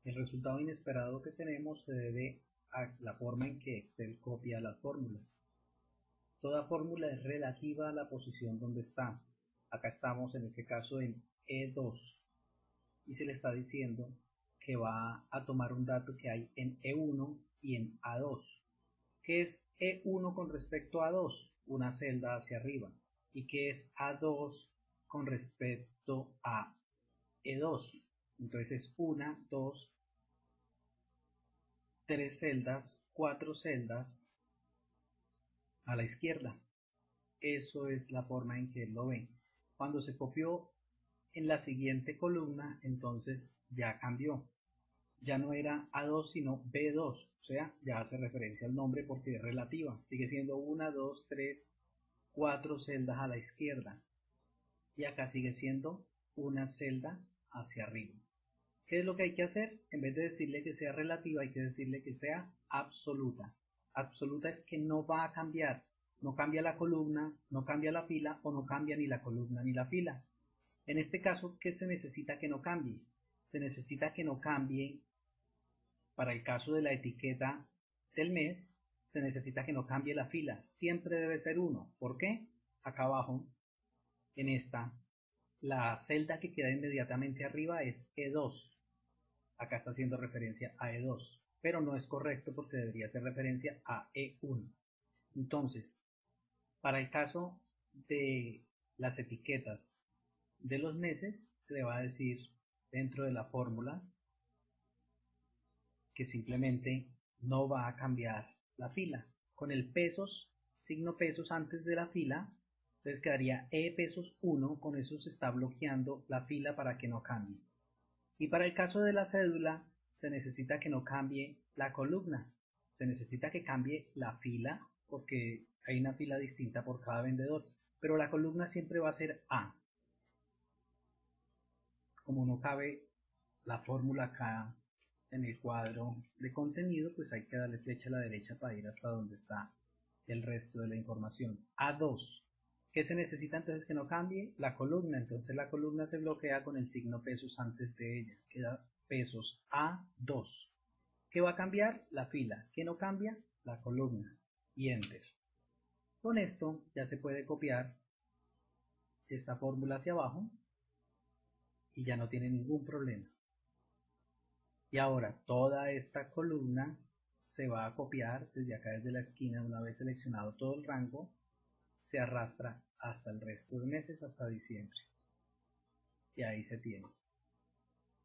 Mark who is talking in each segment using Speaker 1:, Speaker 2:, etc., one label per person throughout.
Speaker 1: El resultado inesperado que tenemos se debe a la forma en que Excel copia las fórmulas. Toda fórmula es relativa a la posición donde está. Acá estamos en este caso en E2 y se le está diciendo que va a tomar un dato que hay en E1 y en A2. ¿Qué es E1 con respecto a A2? Una celda hacia arriba. ¿Y qué es A2 con respecto a E2? Entonces es 1, 2, 3 celdas, 4 celdas a la izquierda. Eso es la forma en que él lo ve. Cuando se copió en la siguiente columna, entonces ya cambió. Ya no era A2 sino B2, o sea, ya hace referencia al nombre porque es relativa. Sigue siendo 1, 2, 3, 4 celdas a la izquierda. Y acá sigue siendo una celda hacia arriba. ¿Qué es lo que hay que hacer? En vez de decirle que sea relativa, hay que decirle que sea absoluta. Absoluta es que no va a cambiar. No cambia la columna, no cambia la fila o no cambia ni la columna ni la fila. En este caso, ¿qué se necesita que no cambie? Se necesita que no cambie, para el caso de la etiqueta del mes, se necesita que no cambie la fila. Siempre debe ser 1. ¿Por qué? Acá abajo, en esta, la celda que queda inmediatamente arriba es E2. Acá está haciendo referencia a E2, pero no es correcto porque debería hacer referencia a E1. Entonces, para el caso de las etiquetas de los meses, se le va a decir dentro de la fórmula que simplemente no va a cambiar la fila. Con el pesos, signo pesos antes de la fila, entonces quedaría E pesos 1, con eso se está bloqueando la fila para que no cambie. Y para el caso de la cédula, se necesita que no cambie la columna, se necesita que cambie la fila, porque hay una fila distinta por cada vendedor, pero la columna siempre va a ser A. Como no cabe la fórmula acá en el cuadro de contenido, pues hay que darle flecha a la derecha para ir hasta donde está el resto de la información. A2. ¿Qué se necesita entonces que no cambie? La columna. Entonces la columna se bloquea con el signo pesos antes de ella. Queda pesos A2. ¿Qué va a cambiar? La fila. ¿Qué no cambia? La columna. Y Enter. Con esto ya se puede copiar esta fórmula hacia abajo y ya no tiene ningún problema. Y ahora toda esta columna se va a copiar desde acá, desde la esquina. Una vez seleccionado todo el rango, se arrastra hasta el resto de meses, hasta diciembre. Y ahí se tiene.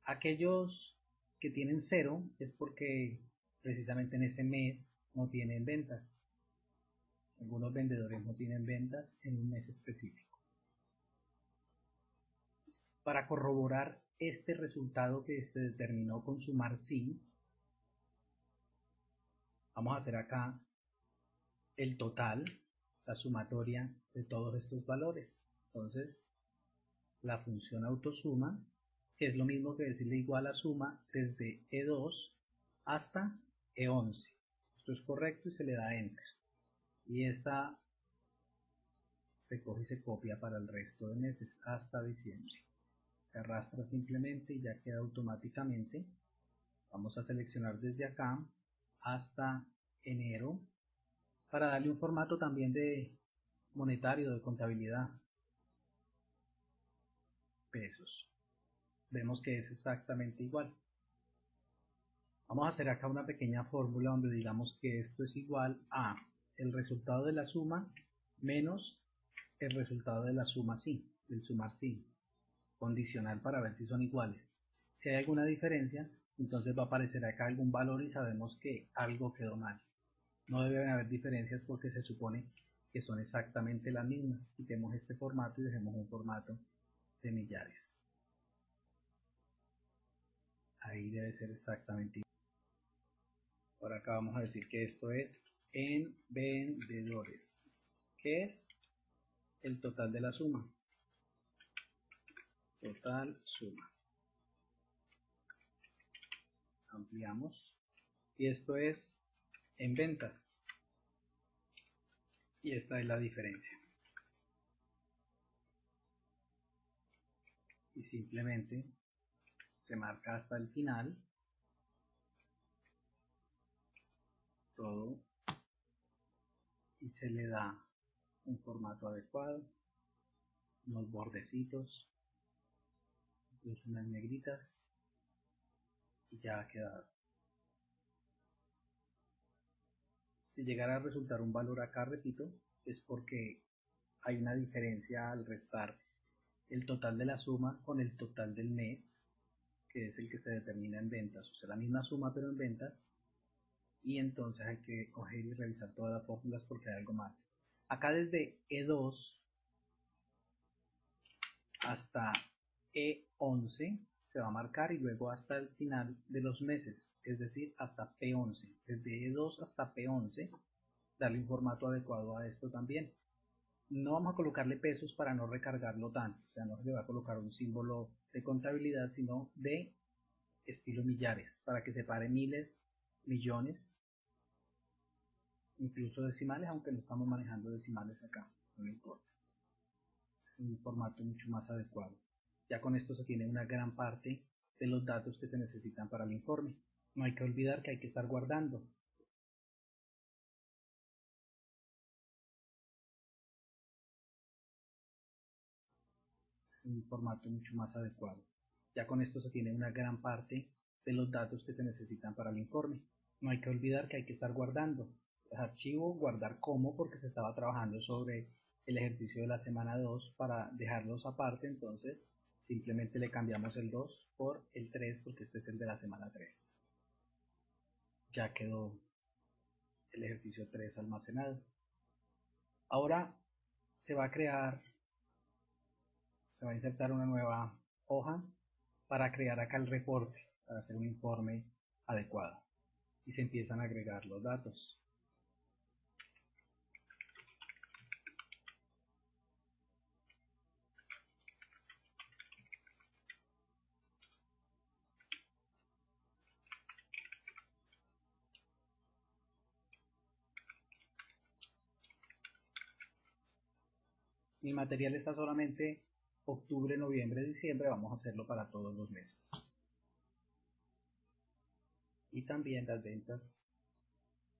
Speaker 1: Aquellos que tienen 0 es porque precisamente en ese mes no tienen ventas. Algunos vendedores no tienen ventas en un mes específico. Para corroborar este resultado que se determinó con sumar sí, vamos a hacer acá el total, la sumatoria de todos estos valores. Entonces, la función autosuma, que es lo mismo que decirle igual a suma desde E2 hasta E11. Esto es correcto y se le da Enter. Y esta se coge y se copia para el resto de meses hasta diciembre. Se arrastra simplemente y ya queda automáticamente. Vamos a seleccionar desde acá hasta enero para darle un formato también de monetario, de contabilidad. Pesos. Vemos que es exactamente igual. Vamos a hacer acá una pequeña fórmula donde digamos que esto es igual a el resultado de la suma menos el resultado de la suma sí, del sumar sí, condicional para ver si son iguales. Si hay alguna diferencia, entonces va a aparecer acá algún valor y sabemos que algo quedó mal. No deben haber diferencias porque se supone que son exactamente las mismas. Quitemos este formato y dejemos un formato de millares. Ahí debe ser exactamente igual. Por acá vamos a decir que esto es en vendedores, que es el total de la suma. Total suma. Ampliamos. Y esto es en ventas. Y esta es la diferencia. Y simplemente se marca hasta el final todo y se le da un formato adecuado, unos bordecitos, incluso unas negritas y ya ha quedado. Si llegara a resultar un valor acá, repito, es porque hay una diferencia al restar el total de la suma con el total del mes, que es el que se determina en ventas, o sea, la misma suma pero en ventas, y entonces hay que coger y revisar todas las fórmulas porque hay algo mal. Acá desde E2 hasta E11 se va a marcar y luego hasta el final de los meses, es decir, hasta P11. Desde E2 hasta P11, darle un formato adecuado a esto también. No vamos a colocarle pesos para no recargarlo tanto, o sea, no se le va a colocar un símbolo de contabilidad, sino de estilo millares, para que separe miles, millones, incluso decimales, aunque no estamos manejando decimales acá, no importa. Es un formato mucho más adecuado. Ya con esto se tiene una gran parte de los datos que se necesitan para el informe. No hay que olvidar que hay que estar guardando. Es un formato mucho más adecuado. Ya con esto se tiene una gran parte de los datos que se necesitan para el informe. No hay que olvidar que hay que estar guardando. El archivo, guardar como, porque se estaba trabajando sobre el ejercicio de la semana 2 para dejarlos aparte, entonces simplemente le cambiamos el 2 por el 3 porque este es el de la semana 3. Ya quedó el ejercicio 3 almacenado. Ahora se va a crear, se va a insertar una nueva hoja para crear acá el reporte, para hacer un informe adecuado. Y se empiezan a agregar los datos. Mi material está solamente octubre, noviembre, diciembre, vamos a hacerlo para todos los meses. Y también las ventas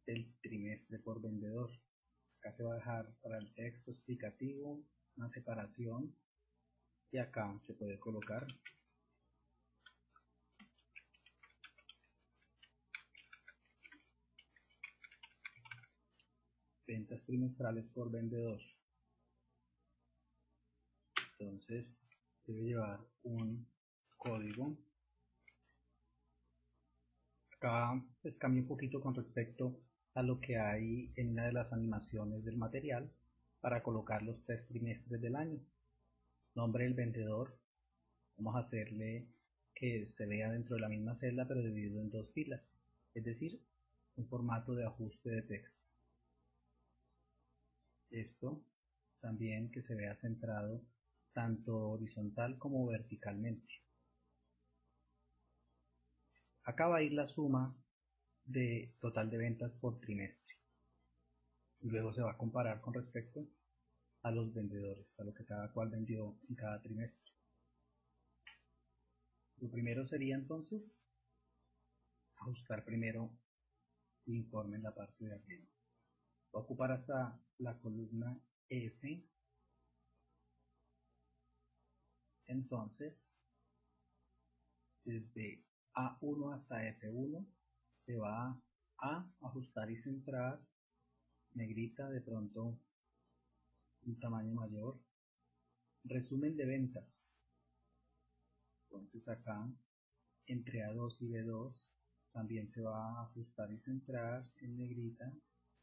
Speaker 1: del trimestre por vendedor. Acá se va a dejar para el texto explicativo una separación y acá se puede colocar ventas trimestrales por vendedor. Entonces debe llevar un código. Acá pues cambia un poquito con respecto a lo que hay en una de las animaciones del material para colocar los 3 trimestres del año. Nombre del vendedor, vamos a hacerle que se vea dentro de la misma celda pero dividido en 2 filas, es decir, un formato de ajuste de texto. Esto también que se vea centrado tanto horizontal como verticalmente. Acá va a ir la suma de total de ventas por trimestre. Y luego se va a comparar con respecto a los vendedores, a lo que cada cual vendió en cada trimestre. Lo primero sería entonces ajustar primero el informe en la parte de arriba. Va a ocupar hasta la columna F. Entonces, desde A1 hasta F1 se va a ajustar y centrar, negrita, de pronto un tamaño mayor. Resumen de ventas. Entonces acá entre A2 y B2 también se va a ajustar y centrar en negrita,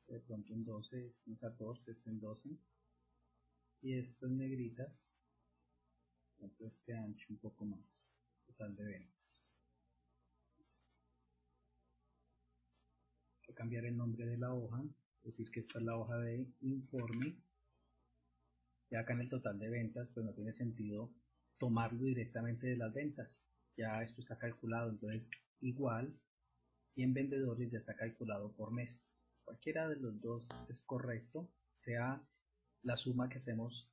Speaker 1: de pronto en 12, este en 14, este en 12, y esto en negritas, este ancho un poco más, total de ventas. Voy a cambiar el nombre de la hoja, es decir que esta es la hoja de informe, y acá en el total de ventas pues no tiene sentido tomarlo directamente de las ventas, ya esto está calculado, entonces igual, y en vendedores ya está calculado por mes. Cualquiera de los dos es correcto, sea la suma que hacemos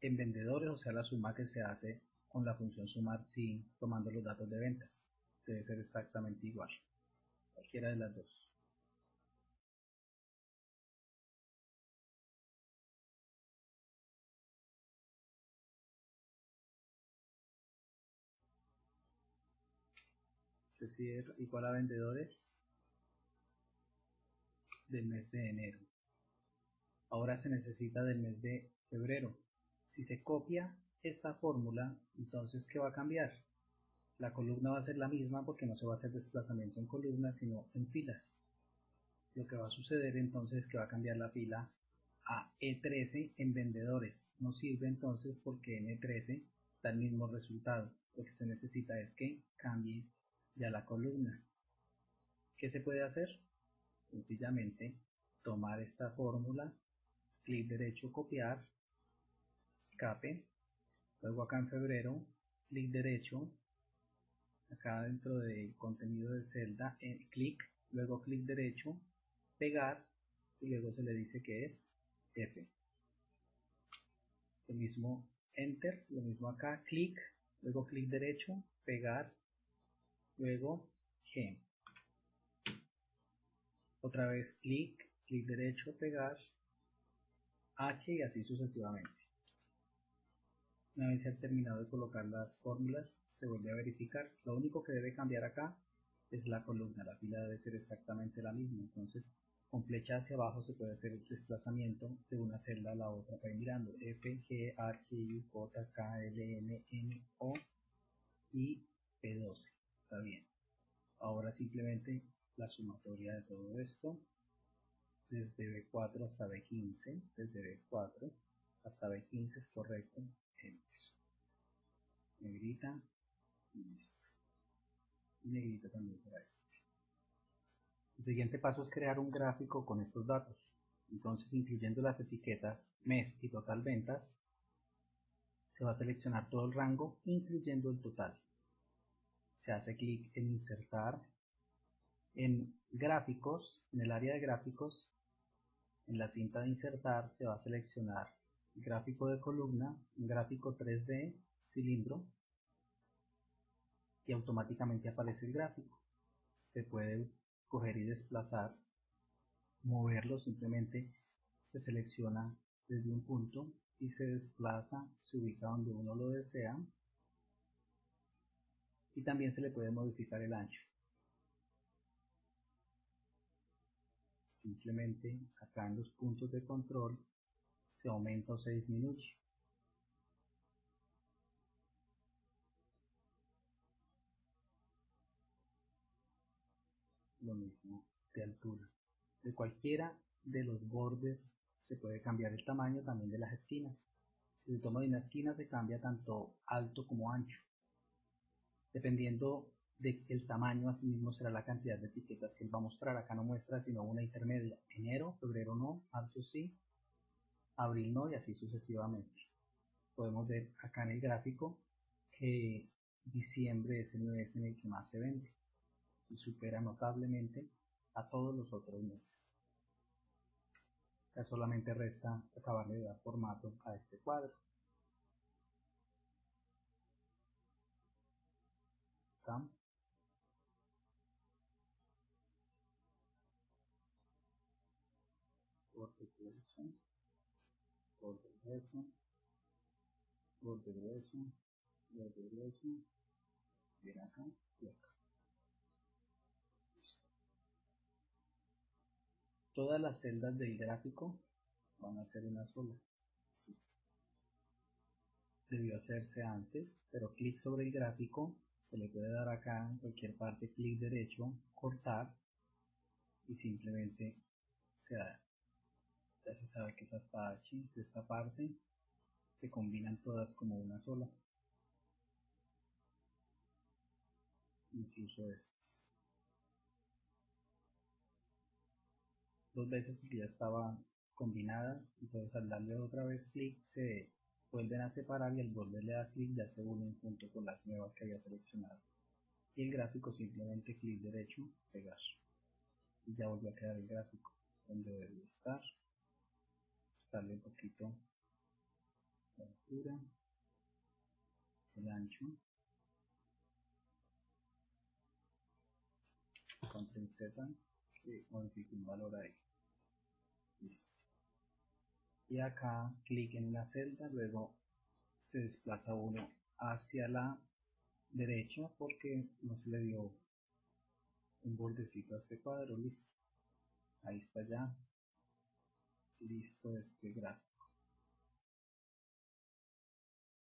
Speaker 1: en vendedores o sea la suma que se hace con la función sumar sin tomando los datos de ventas. Debe ser exactamente igual, cualquiera de las dos. decir, igual a vendedores del mes de enero. Ahora se necesita del mes de febrero. Si se copia esta fórmula, entonces ¿qué va a cambiar? La columna va a ser la misma porque no se va a hacer desplazamiento en columnas sino en filas. Lo que va a suceder entonces es que va a cambiar la fila a E13 en vendedores. No sirve entonces porque en E13 da el mismo resultado. Lo que se necesita es que cambie ya la columna. ¿Qué se puede hacer? Sencillamente tomar esta fórmula, clic derecho, copiar, escape, luego acá en febrero, clic derecho, acá dentro del contenido de celda, clic, luego clic derecho, pegar y luego se le dice que es F. Lo mismo enter, lo mismo acá, clic, luego clic derecho, pegar, luego G. Otra vez clic, clic derecho, pegar, H y así sucesivamente. Una vez se ha terminado de colocar las fórmulas, se vuelve a verificar. Lo único que debe cambiar acá es la columna, la fila debe ser exactamente la misma. Entonces, con flecha hacia abajo se puede hacer el desplazamiento de una celda a la otra para ir mirando F, G, H, I, J, K, L, M, N, O y P12. Está bien. Ahora simplemente la sumatoria de todo esto, desde B4 hasta B15, desde B4 hasta B15 es correcto. Negrita y listo. Y negrita también para este. El siguiente paso es crear un gráfico con estos datos. Entonces, incluyendo las etiquetas mes y total ventas, se va a seleccionar todo el rango, incluyendo el total. Se hace clic en insertar, en gráficos, en el área de gráficos, en la cinta de insertar se va a seleccionar gráfico de columna, un gráfico 3D, cilindro, y automáticamente aparece el gráfico. Se puede coger y desplazar, moverlo, simplemente se selecciona desde un punto y se desplaza, se ubica donde uno lo desea, y también se le puede modificar el ancho. Simplemente acá en los puntos de control se aumenta 6 minutos. Lo mismo de altura. De cualquiera de los bordes se puede cambiar el tamaño también de las esquinas. Si se toma de una esquina se cambia tanto alto como ancho. Dependiendo del tamaño, asimismo será la cantidad de etiquetas que él va a mostrar. Acá no muestra sino una intermedia. Enero, febrero no, marzo sí, abril no y así sucesivamente. Podemos ver acá en el gráfico que diciembre es el mes en el que más se vende y supera notablemente a todos los otros meses. Ya solamente resta acabar de dar formato a este cuadro. ¿Está? Borde grueso, borde grueso, borde grueso, borde grueso, bien acá y acá. Todas las celdas del gráfico van a ser una sola. Debió hacerse antes, pero clic sobre el gráfico, se le puede dar acá en cualquier parte clic derecho, cortar y simplemente se da. Ya se sabe que es hasta H de esta parte, se combinan todas como una sola, incluso estas. Dos veces porque ya estaban combinadas, entonces al darle otra vez clic se vuelven a separar y al volverle a dar clic ya se unen junto con las nuevas que había seleccionado. Y el gráfico simplemente clic derecho, pegar. Y ya volvió a quedar el gráfico donde debe estar. Darle un poquito la altura, el ancho, control Z y modifico un valor ahí. Listo. Y acá clic en una celda, luego se desplaza uno hacia la derecha porque no se le dio un bordecito a este cuadro, listo. Ahí está ya listo este gráfico.